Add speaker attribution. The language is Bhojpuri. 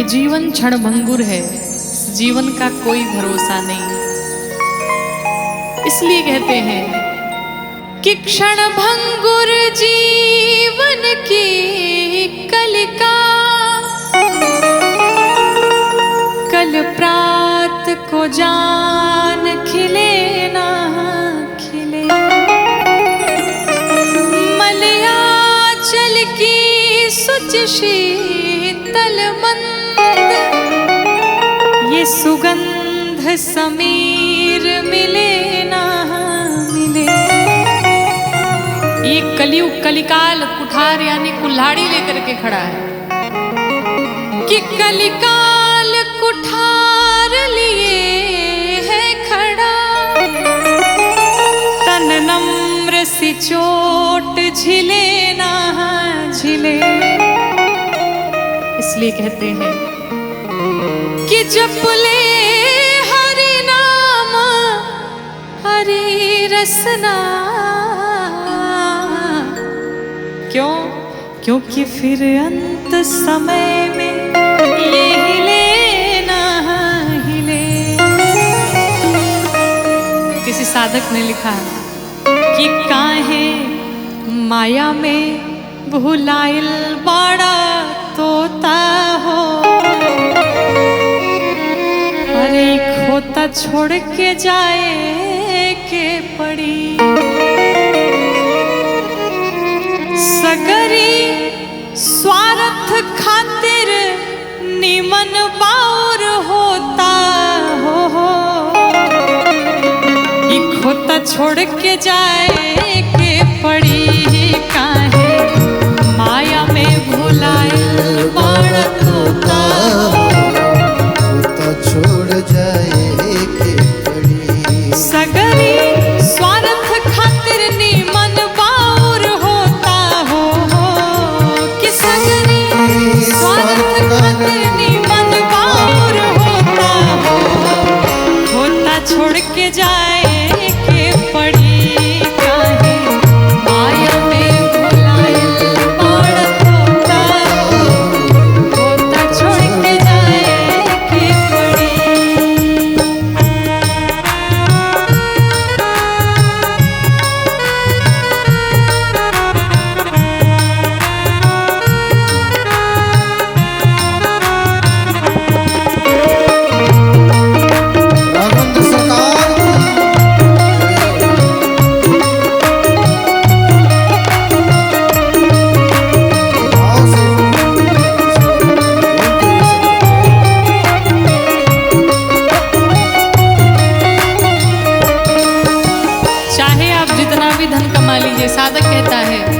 Speaker 1: ये जीवन क्षणभंगुर है, इस जीवन का कोई भरोसा नहीं। इसलिए कहते हैं कि क्षणभंगुर जीवन की कलिका, कल प्रात को जान खिले ना खिले। मलयाचल की सुच शीतल मंद, ये सुगंध समीर मिले ना मिले। ये कलयुग कलिकाल कुठार यानी कुल्हाड़ी लेकर के खड़ा है कि कलिकाल कुठार लिए है खड़ा। तन नम्र सी चोट झिले ना झिले। इसलिए कहते हैं कि जप ले हरि नाम हरि रसना। क्यों? क्योंकि फिर अंत समय में ये हिले ना हिले। किसी साधक ने लिखा कि काहे माया में भुलाइल बाड़ा तोता हो। अरे खोता छोड़ के जाए के पड़ी। सगरी स्वार्थ खातिर निमन बाउर होता हो। ये खोता छोड़ के जाए के पड़ी। काहे माया में भुलाइल बाड़ा तोता हो।
Speaker 2: खोता छोड़ जाए के पड़ी।
Speaker 1: सगरी स्वार्थ खातिर निमन बाउर होता हो। कि सगरी स्वार्थ खातिर निमन बाउर होता हो। खोता छोड़ के जाए के पड़ी। काहे माया में भुलाइल बाड़ा तोता हो। खोता छोड़ के जाए के पड़ी।
Speaker 2: राघवेंद्र सरकार
Speaker 1: चाहे आप जितना भी धन कमा लीजिए, साधक कहता है